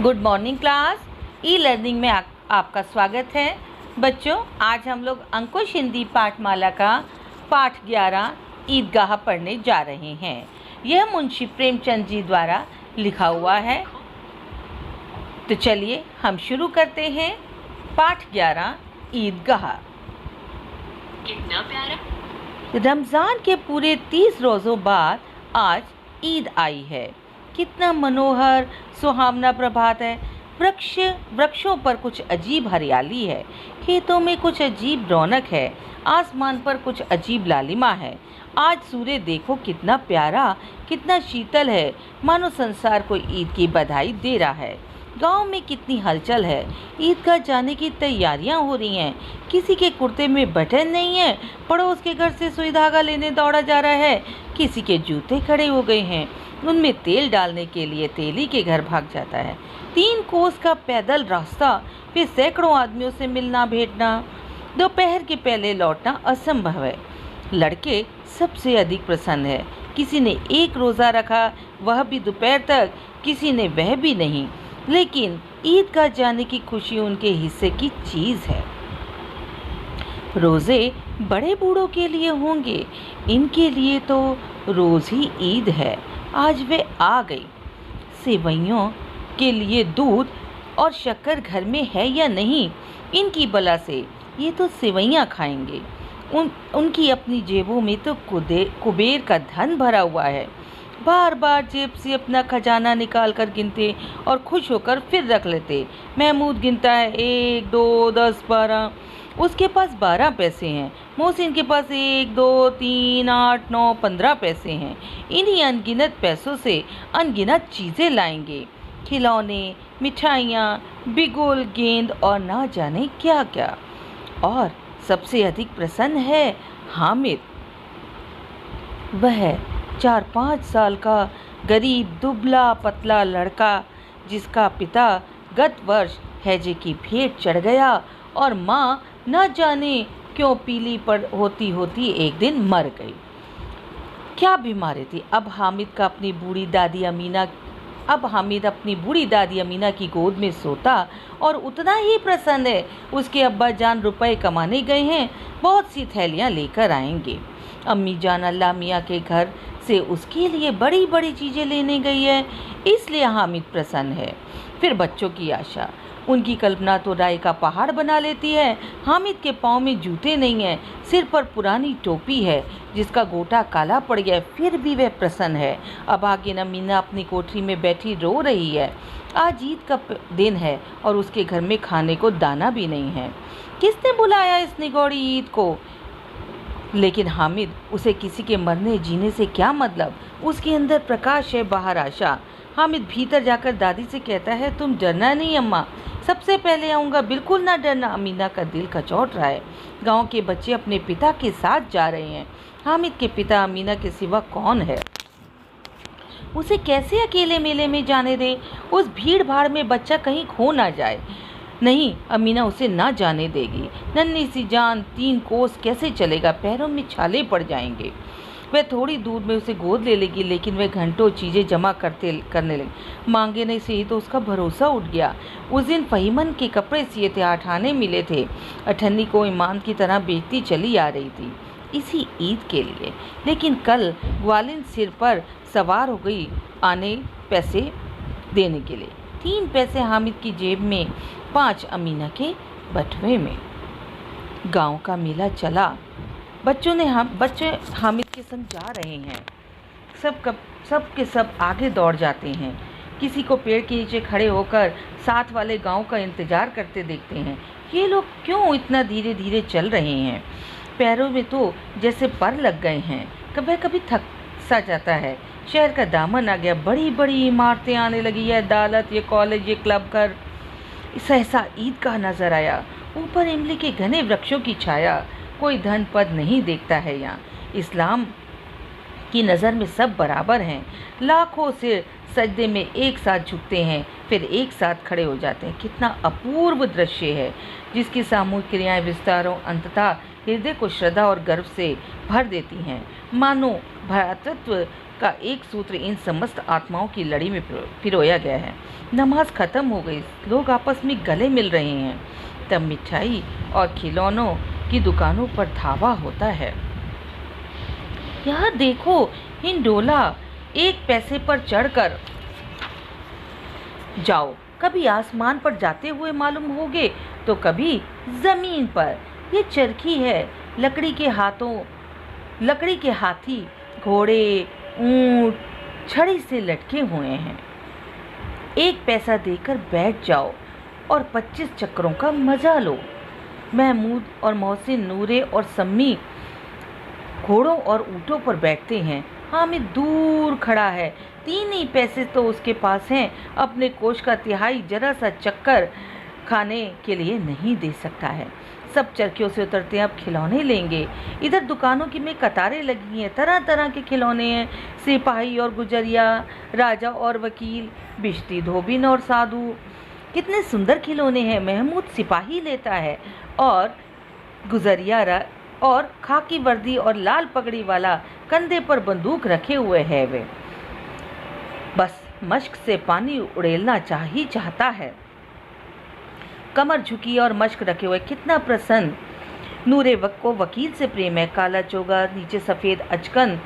Good morning class. E learning में आपका स्वागत है। बच्चों, आज हम लोग अंकुश हिंदी पाठमाला का पाठ 11 ईदगाह पढ़ने जा रहे हैं। यह मुंशी प्रेमचंद जी द्वारा लिखा हुआ है। तो चलिए हम शुरू करते हैं। पाठ 11 ईदगाह। कितना प्यारा। रमज़ान के पूरे 30 रोज़ों बाद आज ईद आई है। कितना मनोहर सुहावना प्रभात है। वृक्षों पर कुछ अजीब हरियाली है, खेतों में कुछ अजीब रौनक है, आसमान पर कुछ अजीब लालिमा है। आज सूर्य देखो कितना प्यारा, कितना शीतल है, मानो संसार को ईद की बधाई दे रहा है। गांव में कितनी हलचल है। ईदगाह जाने की तैयारियां हो रही हैं। किसी के कुर्ते में बटन नहीं है, पड़ोस के घर से सुई धागा लेने दौड़ा जा रहा है। किसी के जूते खड़े हो गए हैं, उनमें तेल डालने के लिए तेली के घर भाग जाता है। 3 कोस का पैदल रास्ता, फिर सैकड़ों आदमियों से मिलना भेंटना, दोपहर के पहले लौटना असंभव है। लड़के सबसे अधिक प्रसन्न है। किसी ने 1 रोज़ा रखा, वह भी दोपहर तक, किसी ने वह भी नहीं। लेकिन ईदगाह जाने की खुशी उनके हिस्से की चीज़ है। रोज़े बड़े बूढ़ों के लिए होंगे, इनके लिए तो रोज़ ही ईद है। आज वे आ गई। सेवइयों के लिए दूध और शक्कर घर में है या नहीं, इनकी बला से ये तो सेवइयाँ खाएंगे। उनकी अपनी जेबों में तो कुबेर का धन भरा हुआ है। बार बार जेब से अपना खजाना निकाल कर गिनते और खुश होकर फिर रख लेते। महमूद गिनता है 1, 2, 10, 12। उसके पास 12 पैसे हैं। मोहसिन के पास 1, 2, 3, 8, 9, 15 पैसे हैं। इन्हीं अनगिनत पैसों से अनगिनत चीज़ें लाएंगे, खिलौने, मिठाइयाँ, बिगुल, गेंद और ना जाने क्या क्या। और सबसे अधिक प्रसन्न है हामिद। वह 4-5 साल का गरीब दुबला पतला लड़का, जिसका पिता गत वर्ष हैजे की भेंट चढ़ गया और माँ न जाने क्यों पीली पड़ होती एक दिन मर गई। क्या बीमारी थी। अब हामिद अपनी बूढ़ी दादी अमीना की गोद में सोता और उतना ही प्रसन्न है। उसके अब्बा जान रुपए कमाने गए हैं, बहुत सी थैलियाँ लेकर आएंगे। अम्मी जान अल्लाह मियाँ के घर से उसके लिए बड़ी बड़ी चीज़ें लेने गई है, इसलिए हामिद प्रसन्न है। फिर बच्चों की आशा, उनकी कल्पना तो राय का पहाड़ बना लेती है। हामिद के पाँव में जूते नहीं हैं, सिर पर पुरानी टोपी है जिसका गोटा काला पड़ गया, फिर भी वह प्रसन्न है। अभागिन अमीना अपनी कोठरी में बैठी रो रही है। आज ईद का दिन है और उसके घर में खाने को दाना भी नहीं है। किसने बुलाया इस निगौड़ी ईद को? लेकिन हामिद, उसे किसी के मरने जीने से क्या मतलब। उसके अंदर प्रकाश है, बाहर आशा। हामिद भीतर जाकर दादी से कहता है, तुम डरना नहीं अम्मा, सबसे पहले आऊँगा, बिल्कुल ना डरना। अमीना का दिल कचौट रहा है। गांव के बच्चे अपने पिता के साथ जा रहे हैं। हामिद के पिता अमीना के सिवा कौन है? उसे कैसे अकेले मेले में जाने दे? उस भीड़ भाड़ में बच्चा कहीं खो ना जाए। नहीं, अमीना उसे ना जाने देगी। नन्ही सी जान 3 कोस कैसे चलेगा? पैरों में छाले पड़ जाएंगे। वह थोड़ी दूर में उसे गोद ले लेगी, लेकिन वह घंटों चीज़ें जमा करने लगी। मांगे नहीं से ही तो उसका भरोसा उठ गया। उस दिन फहीमन के कपड़े सिए थे, 8 आने मिले थे। अठन्नी को ईमान की तरह बेचती चली आ रही थी इसी ईद के लिए। लेकिन कल ग्वालिन सिर पर सवार हो गई आने पैसे देने के लिए। 3 पैसे हामिद की जेब में, 5 अमीना के बटुए में। गांव का मेला चला। बच्चे हामिद के संग जा रहे हैं। सब के सब आगे दौड़ जाते हैं। किसी को पेड़ के नीचे खड़े होकर साथ वाले गांव का इंतजार करते देखते हैं। ये लोग क्यों इतना धीरे धीरे चल रहे हैं? पैरों में तो जैसे पर लग गए हैं। कभी थक सा जाता है। शहर का दामन आ गया। बड़ी बड़ी इमारतें आने लगी है, अदालत, ये कॉलेज, ये क्लब घर। सहसा ईदगाह नजर आया। ऊपर इमली के घने वृक्षों की छाया। कोई धन पद नहीं देखता है यहाँ। इस्लाम की नज़र में सब बराबर हैं। लाखों से सजदे में एक साथ झुकते हैं, फिर एक साथ खड़े हो जाते हैं। कितना अपूर्व दृश्य है, जिसकी सामूहिक क्रियाएं विस्तारों अंततः हृदय को श्रद्धा और गर्व से भर देती हैं। मानो भ्रातृत्व का एक सूत्र इन समस्त आत्माओं की लड़ी में पिरोया गया है। नमाज खत्म हो गई, लोग आपस में गले मिल रहे हैं, तब मिठाई और खिलौनों की दुकानों पर धावा होता है। यह देखो, हिंडोला 1 पैसे पर चढ़कर जाओ, कभी आसमान पर जाते हुए मालूम होगे तो कभी जमीन पर। ये चरखी है, लकड़ी के हाथी, घोड़े, ऊंट छड़ी से लटके हुए हैं। 1 पैसा देकर बैठ जाओ और 25 चक्रों का मजा लो। महमूद और मोहसिन, नूरे और सम्मी घोड़ों और ऊँटों पर बैठते हैं। हामिद दूर खड़ा है, 3 ही पैसे तो उसके पास हैं, अपने कोष का तिहाई जरा सा चक्कर खाने के लिए नहीं दे सकता है। सब चरखियों से उतरते हैं, अब खिलौने लेंगे। इधर दुकानों की में कतारें लगी हैं, तरह तरह के खिलौने हैं, सिपाही और गुजरिया, राजा और वकील, बिश्ती, धोबिन और साधु। कितने सुंदर खिलौने हैं। महमूद सिपाही लेता है और गुजरिया और खाकी वर्दी और लाल पगड़ी वाला कंधे पर बंदूक रखे हुए है। वे बस मश्क से पानी उड़ेलना चाहता है। कमर झुकी और मश्क रखे हुए, कितना प्रसन्न। नूरे को वकील से प्रेम है, काला चोगा, नीचे सफ़ेद अचकन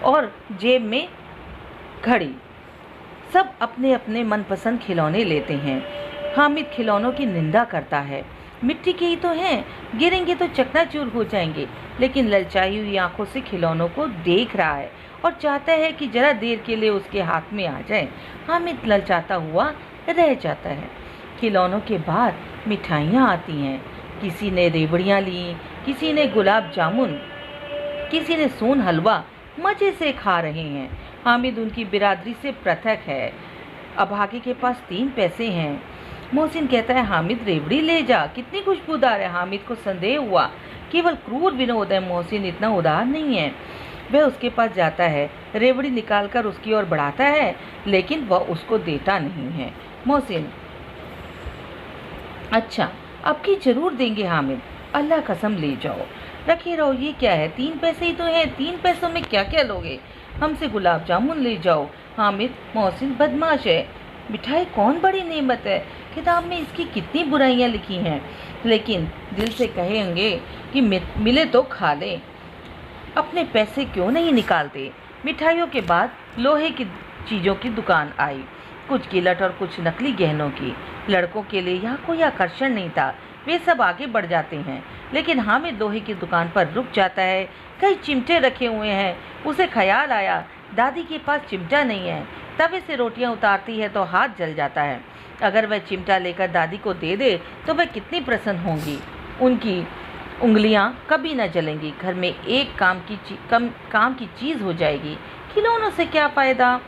और जेब में घड़ी। सब अपने अपने मनपसंद खिलौने लेते हैं। हामिद खिलौनों की निंदा करता है, मिट्टी के ही तो हैं, गिरेंगे तो चकनाचूर हो जाएंगे। लेकिन ललचाई हुई आंखों से खिलौनों को देख रहा है और चाहता है कि जरा देर के लिए उसके हाथ में आ जाए। हामिद ललचाता हुआ रह जाता है। खिलौनों के बाद मिठाइयाँ आती हैं। किसी ने रेवड़ियाँ ली, किसी ने गुलाब जामुन, किसी ने सोन हलवा मज़े से खा रहे हैं। हामिद उनकी बिरादरी से पृथक है। अभागे के पास 3 पैसे हैं। मोहसिन कहता है, हामिद रेवड़ी ले जा, कितनी खुशबूदार है। हामिद को संदेह हुआ, केवल क्रूर विनोद है, मोहसिन इतना उदार नहीं है। वह उसके पास जाता है, रेवड़ी निकालकर उसकी ओर बढ़ाता है, लेकिन वह उसको देता नहीं है। मोहसिन, अच्छा अब की जरूर देंगे हामिद, अल्लाह कसम ले जाओ, रखे रहो। ये क्या है, 3 पैसे ही तो हैं, 3 पैसों में क्या क्या लोगे? हमसे गुलाब जामुन ले जाओ। हामिद, मोहसिन बदमाश है, मिठाई कौन बड़ी नेमत है, किताब में इसकी कितनी बुराइयां लिखी हैं, लेकिन दिल से कहेंगे कि मिले तो खा ले, अपने पैसे क्यों नहीं निकालते। मिठाइयों के बाद लोहे की चीज़ों की दुकान आई, कुछ गिलट और कुछ नकली गहनों की। लड़कों के लिए यहाँ कोई आकर्षण नहीं था, वे सब आगे बढ़ जाते हैं, लेकिन हामिद लोहे की दुकान पर रुक जाता है। कई चिमटे रखे हुए हैं। उसे ख्याल आया, दादी के पास चिमटा नहीं है। तवे से रोटियां उतारती है तो हाथ जल जाता है। अगर वह चिमटा लेकर दादी को दे दे तो वह कितनी प्रसन्न होंगी, उनकी उंगलियां कभी न जलेंगी। घर में एक काम की चीज़ हो जाएगी। खिलौनों से क्या फ़ायदा?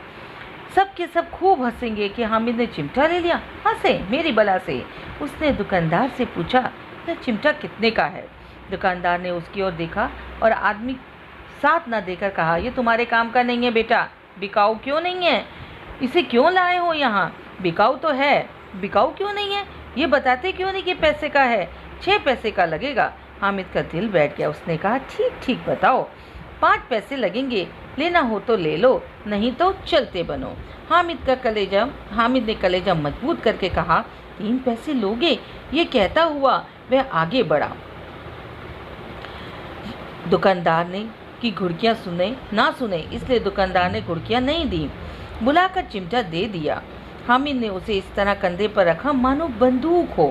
सब के सब खूब हंसेंगे कि हामिद ने चिमटा ले लिया। हंसे मेरी बला से। उसने दुकानदार से पूछा, यह चिमटा कितने का है? दुकानदार ने उसकी ओर देखा और आदमी साथ न देकर कहा, ये तुम्हारे काम का नहीं है बेटा। बिकाऊ क्यों नहीं है? इसे क्यों लाए हो यहाँ? बिकाऊ तो है, बिकाऊ क्यों नहीं है? ये बताते क्यों नहीं कि पैसे का है? 6 पैसे का लगेगा। हामिद का दिल बैठ गया। उसने कहा, ठीक ठीक बताओ, 5 पैसे लगेंगे, लेना हो तो ले लो, नहीं तो चलते बनो। हामिद ने कलेजा मजबूत करके कहा, 3 पैसे लोगे? ये कहता हुआ वह आगे बढ़ा। दुकानदार ने कि घुड़कियाँ ना सुने, इसलिए दुकानदार ने घुड़कियाँ नहीं दी, बुलाकर चिमटा दे दिया। हामिद ने उसे इस तरह कंधे पर रखा मानो बंदूक हो।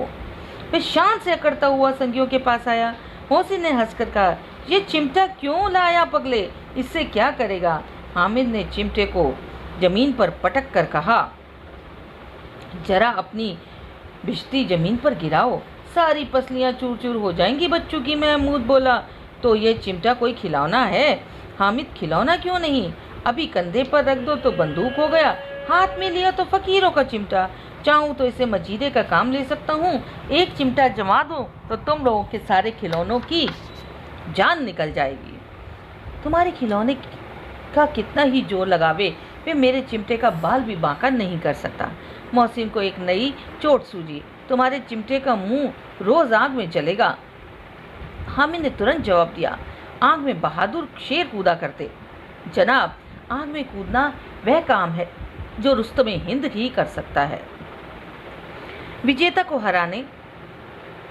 वह शान से अकड़ता हुआ संगियों के पास आया। मोहसिन ने हंसकर कहा, ये चिमटा क्यों लाया पगले, इससे क्या करेगा? हामिद ने चिमटे को जमीन पर पटक कर कहा, जरा अपनी बिश्ती जमीन पर गिराओ, सारी पसलियां चूर चूर हो जाएंगी बच्चों की। महमूद बोला, तो ये चिमटा कोई खिलौना है? हामिद, खिलौना क्यों नहीं, अभी कंधे पर रख दो तो बंदूक हो गया, हाथ में लिया तो फकीरों का चिमटा। चाहूँ तो इसे मजीदे का काम ले सकता हूँ। एक चिमटा जमा दो तो तुम लोगों के सारे खिलौनों की जान निकल जाएगी। तुम्हारे खिलौने का कितना ही जोर लगावे वे मेरे चिमटे का बाल भी बांका नहीं कर सकता। मोहसिन को एक नई चोट सूझी। तुम्हारे चिमटे का मुंह रोज आग में जलेगा। हामिद ने तुरंत जवाब दिया, आग में बहादुर शेर कूदा करते। जनाब, आग में कूदना वह काम है जो रुस्तम हिंद ही कर सकता है। विजेता को हराने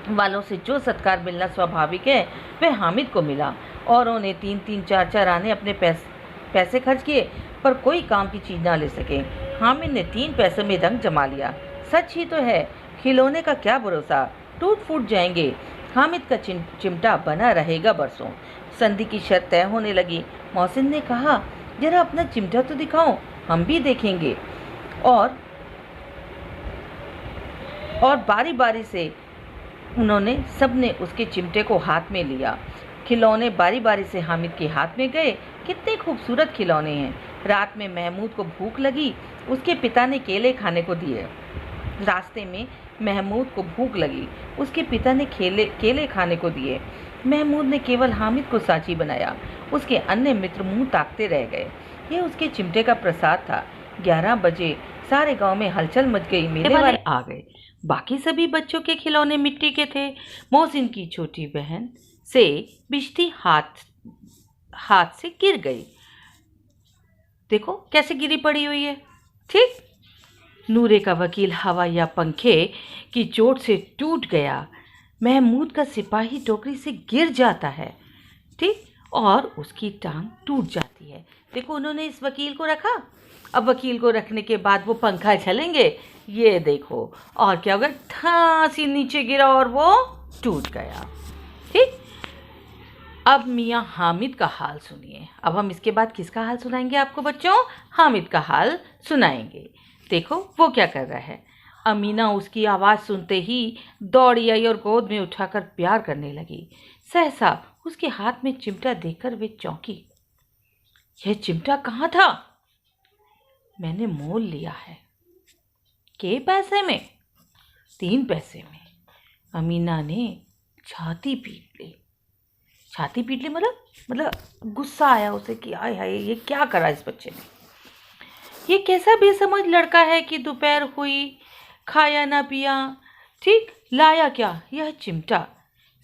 वालों से जो सत्कार मिलना स्वाभाविक है वह हामिद को मिला। औरों ने 3-3, 4-4 आने अपने पैसे खर्च किए पर कोई काम की चीज ना ले सके। हामिद ने 3 पैसे में रंग जमा लिया। सच ही तो है, खिलौने का क्या भरोसा, टूट फूट जाएंगे। हामिद का चिमटा बना रहेगा बरसों। संधि की शर्त तय होने लगी। मोहसिन ने कहा, जरा अपना चिमटा तो दिखाओ, हम भी देखेंगे। और बारी बारी से उन्होंने सबने उसके चिमटे को हाथ में लिया। खिलौने बारी बारी से हामिद के हाथ में गए। कितने खूबसूरत खिलौने हैं। रात में महमूद को भूख लगी, उसके पिता ने केले खाने को दिए। रास्ते में महमूद को भूख लगी, उसके पिता ने केले खाने को दिए। महमूद ने केवल हामिद को साची बनाया। उसके अन्य मित्र मुंह ताकते रह गए। ये उसके चिमटे का प्रसाद था। 11 बजे सारे गांव में हलचल मच गई। मेले वाले आ गए। बाकी सभी बच्चों के खिलौने मिट्टी के थे। मोहसिन की छोटी बहन से बिजली हाथ से गिर गई। देखो कैसे गिरी पड़ी हुई है। ठीक, नूरे का वकील हवा या पंखे की चोट से टूट गया। महमूद का सिपाही टोकरी से गिर जाता है, ठीक, और उसकी टांग टूट जाती है। देखो उन्होंने इस वकील को रखा। अब वकील को रखने के बाद वो पंखा चलेंगे, ये देखो, और क्या होगा, ठासी नीचे गिरा और वो टूट गया। ठीक, अब मियाँ हामिद का हाल सुनिए। अब हम इसके बाद किसका हाल सुनाएंगे आपको बच्चों? हामिद का हाल सुनाएंगे। देखो वो क्या कर रहा है। अमीना उसकी आवाज़ सुनते ही दौड़ी आई और गोद में उठाकर प्यार करने लगी। सहसा उसके हाथ में चिमटा देखकर वे चौंकी। यह चिमटा कहाँ था? मैंने मोल लिया है। के पैसे में? 3 पैसे में। अमीना ने छाती पीट ली। छाती पीट ली मतलब गुस्सा आया उसे कि आय हाय, ये क्या करा इस बच्चे ने। ये कैसा बेसमझ लड़का है कि दोपहर हुई, खाया ना पिया, ठीक, लाया क्या? यह चिमटा।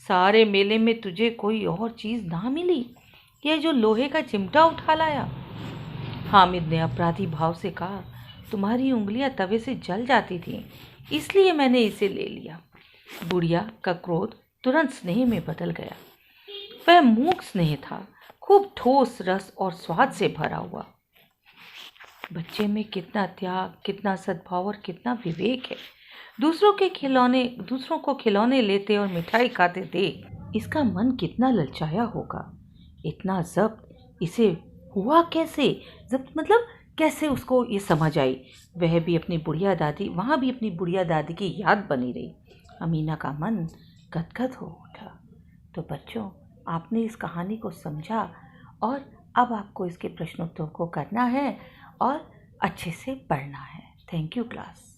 सारे मेले में तुझे कोई और चीज़ ना मिली, यह जो लोहे का चिमटा उठा लाया। हामिद ने अपराधी भाव से कहा, तुम्हारी उंगलियां तवे से जल जाती थीं, इसलिए मैंने इसे ले लिया। बुढ़िया का क्रोध तुरंत स्नेह में बदल गया। वह मूक स्नेह था, खूब ठोस रस और स्वाद से भरा हुआ। बच्चे में कितना त्याग, कितना सद्भाव और कितना विवेक है। दूसरों को खिलौने लेते और मिठाई खाते देख इसका मन कितना ललचाया होगा। इतना जब्त इसे हुआ कैसे? जब्त मतलब कैसे उसको ये समझ आई? वहाँ भी अपनी बुढ़िया दादी की याद बनी रही। अमीना का मन गदगद हो उठा। तो बच्चों, आपने इस कहानी को समझा और अब आपको इसके प्रश्नोत्तर को करना है और अच्छे से पढ़ना है। Thank you class.